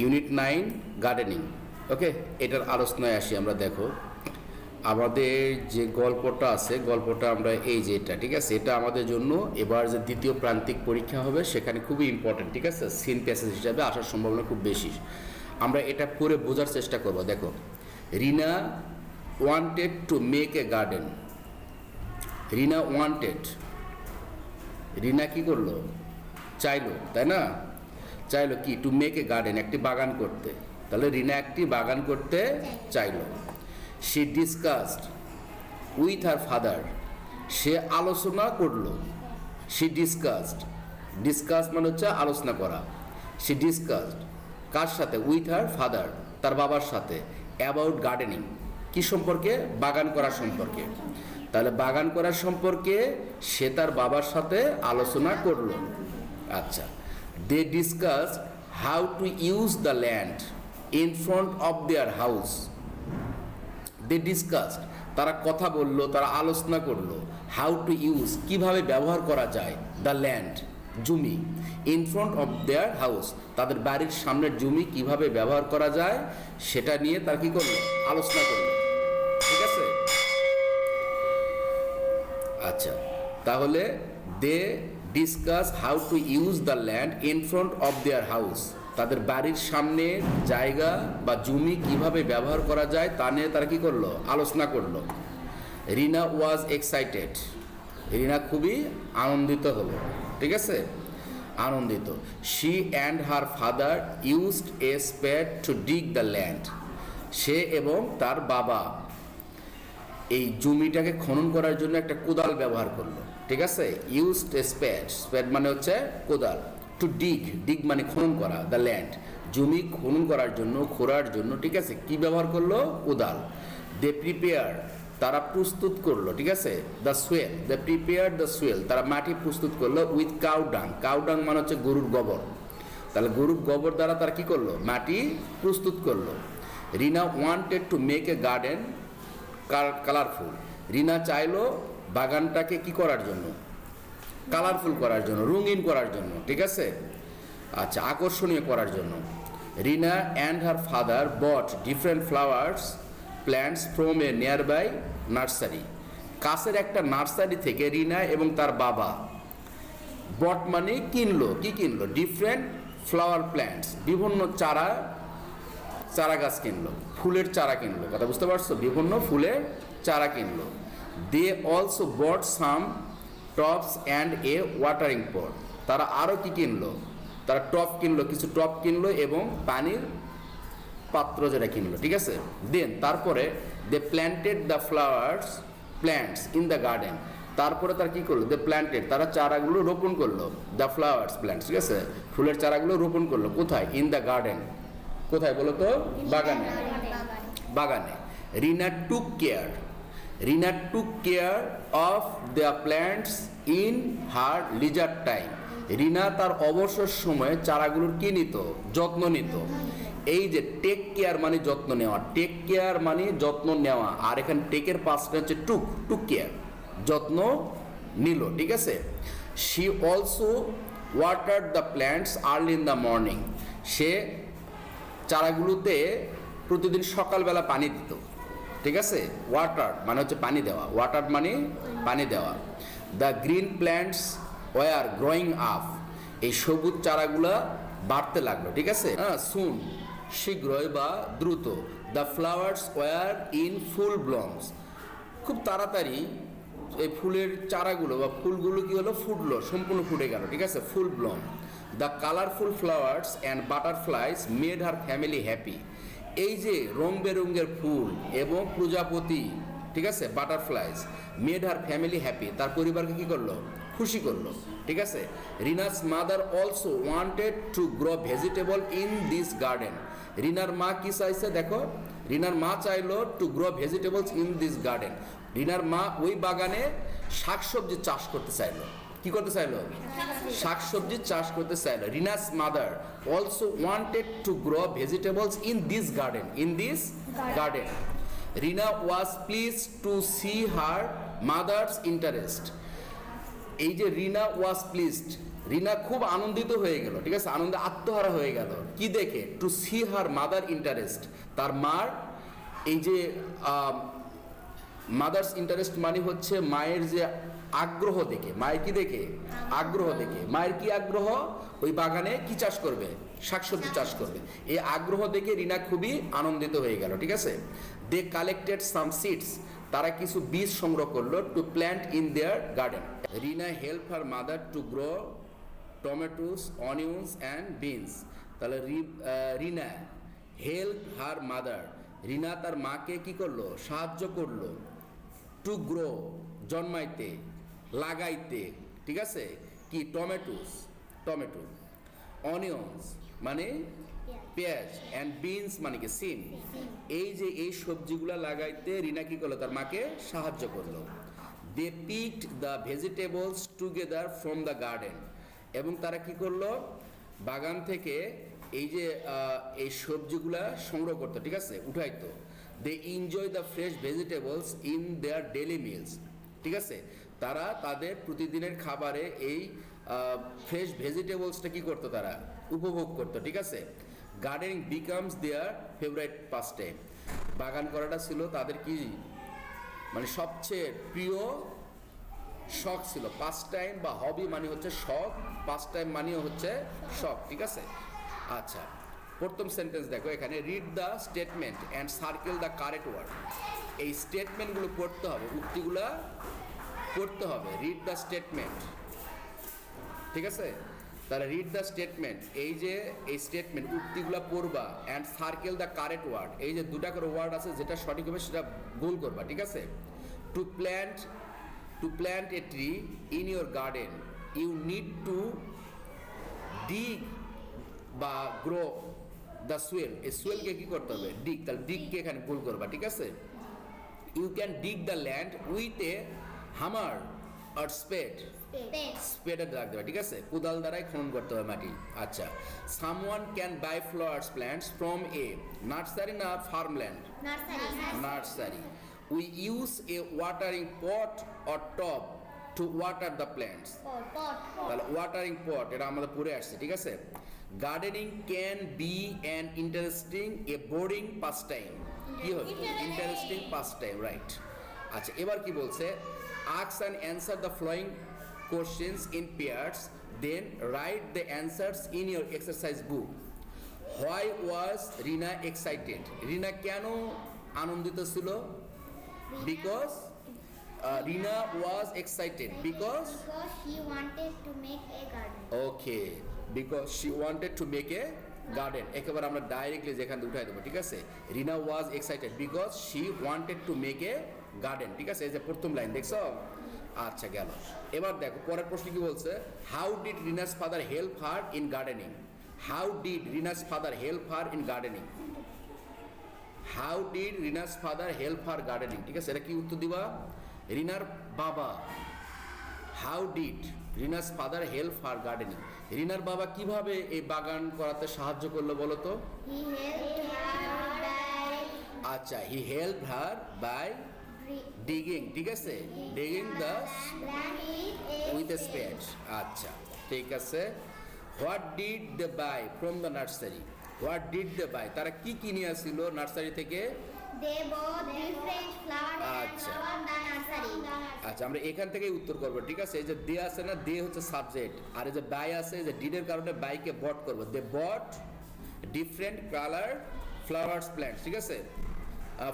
Unit 9 gardening. ওকে, এটার আলোচনায় আসি আমরা। দেখো আমাদের যে গল্পটা আছে, গল্পটা আমরা এই যে এটা, ঠিক আছে, এটা আমাদের জন্য এবার যে দ্বিতীয় প্রান্তিক পরীক্ষা হবে সেখানে খুবই ইম্পর্টেন্ট, ঠিক আছে, সিন প্যাসেজ হিসাবে আসার সম্ভাবনা খুব বেশি। আমরা এটা পড়ে বোঝার চেষ্টা করব। দেখো, Rina wanted to make a garden. Rina wanted, Rina কি করলো, চাইলো, তাই না, চাইলো কি, টু মেক এ গার্ডেন, একটি বাগান করতে। তাহলে রিনা একটি বাগান করতে চাইলো। She discussed with her father, সে আলোচনা করলো। শি ডিসকাসড, ডিসকাস মানে হচ্ছে আলোচনা করা। শি ডিসকাসড কার সাথে, উইথ হার ফাদার, তার বাবার সাথে, অ্যাবাউট গার্ডেনিং, কি সম্পর্কে, বাগান করা সম্পর্কে। তাহলে বাগান করার সম্পর্কে সে তার বাবার সাথে আলোচনা করলো। আচ্ছা, they discuss how to use the land in front of their house. They discuss, তারা কথা বললো, তারা আলোচনা করলো। হাউ টু ইউজ, কিভাবে ব্যবহার করা যায়, দ্য ল্যান্ড, জমি, in front of their house, তাদের বাড়ির সামনের জমি কিভাবে ব্যবহার করা যায় সেটা নিয়ে তারা কি করলো, আলোচনা করলো। ঠিক আছে, আচ্ছা, তাহলে they discuss how to use the land in front of their house, তাদের বাড়ির সামনে জায়গা বা জমি কিভাবে ব্যবহার করা যায় তা নিয়ে তারা কি করলো, আলোচনা করলো। রিনা ওয়াজ এক্সাইটেড, রিনা খুবই আনন্দিত হলো। ঠিক আছে, আনন্দিত। She and her father used a spade to dig the land, সে এবং তার বাবা এই জমিটাকে খনন করার জন্য একটা কোদাল ব্যবহার করলো। ঠিক আছে, ইউজড এ স্পেড, স্পেড মানে হচ্ছে কোদাল। টু ডিগ, ডিগ মানে খনন করা, দ্য ল্যান্ড, জমি খনন করার জন্য, খোঁড়ার জন্য। ঠিক আছে, কি ব্যবহার করলো, কোদাল। দে প্রিপেয়ার, তারা প্রস্তুত করলো। ঠিক আছে, the Soyel, they prepare the Soyel, তারা মাটি প্রস্তুত করলো। উইথ কাউডাং, কাউডাং মানে হচ্ছে গরুর গোবর। তাহলে গরুর গোবর দ্বারা তারা কি করলো, মাটি প্রস্তুত করলো। Rina wanted to make a garden colourful, Rina চাইলো বাগানটাকে কি করার জন্য, কালারফুল করার জন্য, রঙিন করার জন্য। ঠিক আছে, আচ্ছা, আকর্ষণীয় করার জন্য। Rina and her father bought different flowers plants from a nearby nursery, কাছের একটা নার্সারি থেকে রিনা এবং তার বাবা, বট মানে কিনলো, কি কিনলো, ডিফারেন্ট ফ্লাওয়ার প্ল্যান্টস, বিভিন্ন চারা গাছ কিনলো, ফুলের চারা কিনলো। কথা বুঝতে পারছো, বিভিন্ন ফুলের চারা কিনলো। They also bought some tops and a watering pot, তারা আরও কি কিনলো, তারা টপ কিনলো, কিছু টপ কিনলো এবং পানির পাত্র যেটা কিনলো। ঠিক আছে, দেন তারপরে they planted the flowers plants in the garden, তারপরে তারা কী করলো, দে প্ল্যান্টেড, তারা চারাগুলো রোপণ করলো। দ্য ফ্লাওয়ার্স প্ল্যান্টস, ঠিক আছে, ফুলের চারাগুলো রোপণ করলো। কোথায়, ইন দ্য গার্ডেন, কোথায় বলো তো, বাগানে, বাগানে। Rina took care, Rina took care of the plants in her leisure time, Rina তার অবসর সময়ে চারাগুলোর কি নিত, যত্ন নিত। এই যে টেক কেয়ার মানে যত্ন নেওয়া, টেক কেয়ার মানে যত্ন নেওয়া, আর এখানে টেকের পাশটা হচ্ছে টুক, টুক কেয়ার, যত্ন নিল। ঠিক আছে, she also water the plants early in the morning, সে চারাগুলোতে প্রতিদিন সকালবেলা পানি দিত। ঠিক আছে, ওয়াটার মানে হচ্ছে পানি দেওয়া, ওয়াটার মানে পানি দেওয়া। The green plants were growing up, এই সবুজ চারাগুলা বাড়তে লাগলো। ঠিক আছে, সুন, শীঘ্রই বা দ্রুত। The flowers were in full blooms, খুব তাড়াতাড়ি এই ফুলের চারাগুলো বা ফুলগুলো কি হলো, ফুটলো, সম্পূর্ণ ফুটে গেল। ঠিক আছে, full bloom. The colourful flowers and butterflies made her family happy, এই যে রং বেরঙের ফুল এবং প্রজাপতি, ঠিক আছে, butterflies, made her family happy, তার পরিবারকে কি করলো, খুশি করলো। ঠিক আছে, Rina's mother also wanted to grow vegetable in this garden, রিনার মা কি চাইছে, দেখো, রিনার মা চাইলো to grow vegetables in this garden, রিনার মা ওই বাগানে শাকসবজি চাষ করতে চাইলো। কি করতে চাইলো, শাকসবজি চাষ করতে চাইলো। Rina's mother also wanted to grow vegetables in this garden, in this garden. Rina was please to see her mother's interest, এই যে রিনা ওয়াজ প্লিজড, রিনা খুব আনন্দিত হয়ে গেল, ঠিক আছে, আনন্দে আত্মহারা হয়ে গেল কি দেখে? To see her mother interest, তার মার এই যে মাদার্স ইন্টারেস্ট মানে হচ্ছে মায়ের যে আগ্রহ দেখে, মায়ের কি দেখে? আগ্রহ দেখে। মায়ের কি আগ্রহ? ওই বাগানে কি চাষ করবে? শাকসবজি চাষ করবে। এই আগ্রহ দেখে রিনা খুবই আনন্দিত হয়ে গেল, ঠিক আছে। দে কালেক্টেড সাম সিডস, তারা কিছু বীজ সংগ্রহ করলো, to plant in their garden. Rina help her mother to grow tomatoes, onions and beans. তাহলে রিনা হেল্প হার মাদার, রিনা তার মাকে কি করলো? সাহায্য করলো। টু গ্রো জন্মাইতে, লাগাইতে, ঠিক আছে, কি? টমেটোস, টমেটো, অনিয়ন্স মানে পেঁয়াজ, অ্যান্ড বিনস মানে কি? সিম। এই যে এই সবজিগুলা লাগাইতে রিনা কি করলো? তার মাকে সাহায্য করলো। They picked the vegetables together from the garden, এবং তারা কি করলো? বাগান থেকে এই যে এই সবজিগুলা সংগ্রহ করতো, ঠিক আছে, উঠাইতো। They enjoy the fresh vegetables in their daily meals, ঠিক আছে, তারা তাদের প্রতিদিনের খাবারে এই ফ্রেশ ভেজিটেবলসটা কি করতো? তারা উপভোগ করতো, ঠিক আছে। Gardening becomes their favourite past time, বাগান করাটা ছিল তাদের কি মানে সবচেয়ে প্রিয় শখ ছিল। পাস্ট টাইম বা হবি মানে হচ্ছে শখ, পাস্ট টাইম মানেও হচ্ছে শখ, ঠিক আছে। আচ্ছা, প্রথম সেন্টেন্স দেখো এখানে, read the statement and circle the correct word. এই স্টেটমেন্টগুলো পড়তে হবে, উক্তিগুলা পড়তে হবে। রিড দ্য স্টেটমেন্ট, ঠিক আছে। তাহলে রিড দ্য স্টেটমেন্ট, এই যে এই স্টেটমেন্ট উক্তিগুলা পড়বা, and circle the correct word, এই যে দুটা করে ওয়ার্ড আছে যেটা সঠিক হবে সেটা গোল করবা, ঠিক আছে। To plant a tree in your garden you need to dig বা গ্রো দ্য সোয়েল, এই সোয়েলকে কি করতে হবে? ডিগ। তাহলে ডিগকে এখানে গোল করবা, ঠিক আছে। You can dig the land with a hammer আর স্পেড, স্পেডের দাগ দেবে, ঠিক আছে, কোদাল দ্বারাই খনন করতে হবে মাটি। আচ্ছা, someone can buy flowers plants from a nursery না farmland? Nursery. We use a watering pot or tub to water the plants. তাহলে ওয়াটারিং পট এটা আমাদের পড়ে আসছে, ঠিক আছে। Gardening can be an interesting a boring pastime, কি হবে? Interesting pastime, right. আচ্ছা, এবার কি বলছে? Ask and answer the following questions in pairs, then write the answers in your exercise book. Why was Rina excited? রিনা কেন আনন্দিত ছিল? Because Rina was excited because she wanted to make a garden. Okay, because she wanted to make a garden. একেবারে আমরা directly যেখানে উঠাই দেবো, ঠিক আছে। Rina was excited because she wanted to make a garden, ঠিক আছে। এই যে প্রথম লাইন দেখছো? আচ্ছা, গেল। এবার দেখো পরের প্রশ্ন কি বলছে? How did Rina's father help her in gardening? How did Rina's father help her in gardening? How did Rina's father help her gardening, ঠিক আছে। এটা কি উত্তর দিবা? রিনার বাবা, how did Rina's father help her gardening, রিনার বাবা কিভাবে এই বাগান করাতে সাহায্য করলো বলো তো? আচ্ছা, he help her by digging, ঠিক আছে, digging the with a spade. আচ্ছা, ঠিক আছে। What did they buy from the nursery? What did they buy, তারা কি কিনে আসছিল নার্সারি থেকে? আচ্ছা, আমরা এখান থেকেই উত্তর করবো, ঠিক আছে। এই যে দে আছে না, দে হচ্ছে সাবজেক্ট, আর এই যে বাই আছে, এই যে ডিডের কারণে বাইকে বট করবো। দে bought different colour flowers plants, ঠিক আছে,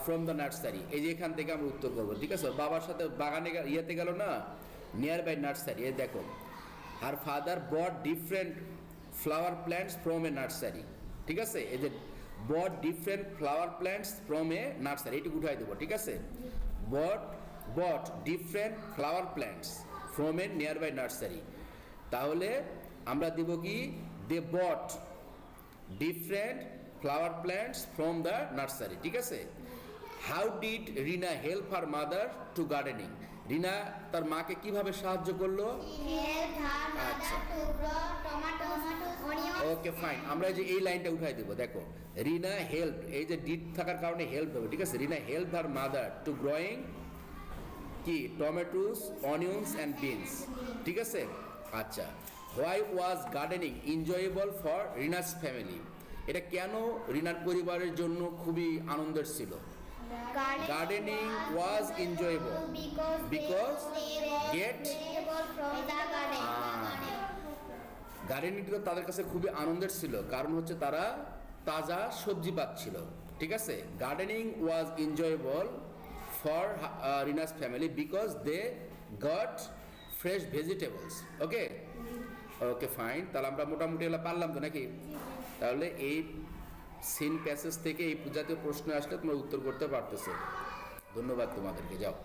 ফ্রম দ্য নার্সারি। এই যে এখান থেকে আমরা উত্তর করবো, ঠিক আছে। বাবার সাথে বাগানে ইয়েতে গেল না, নিয়ার বাই নার্সারি। এই দেখো, her father bought different flower plants from a nursery, ঠিক আছে। এই যে bought different flower plants from a nursery, এটি উঠাই দেবো, ঠিক আছে। Bought different flower plants from a nearby nursery. তাহলে আমরা দেব কি? They bought different flower plants from the nursery, ঠিক আছে। How did Rina help her mother to gardening? Rina তার মাকে কিভাবে সাহায্য করলো? আচ্ছা, ওকে, ফাইন। আমরা যে এই লাইনটা উঠাই দেবো, দেখো, রিনা হেল্প, এই যে ডিড থাকার কারণে হেল্প হবে, ঠিক আছে। Rina help her mother to growing কি? টমেটোস, অনিয়ন্স অ্যান্ড বিনস, ঠিক আছে। আচ্ছা, why was gardening enjoyable for Rina's family? এটা কেন রিনার পরিবারের জন্য খুবই আনন্দের ছিল? Gardening was enjoyable because get from the garden. গার্ডেনিংটা তাদের কাছে খুবই আনন্দের ছিল, কারণ হচ্ছে তারা তাজা সবজি পাচ্ছিল। ঠিক আছে, gardening was enjoyable for Rina's family because they got fresh vegetables. Okay okay fine, তাহলে আমরা মোটামুটি এগুলো পারলাম তো নাকি? তাহলে এই সিন প্যাসেজ থেকে এই জাতীয় প্রশ্ন আসলে তোমরা উত্তর করতে পারতেছো। ধন্যবাদ তোমাদেরকে, যাও।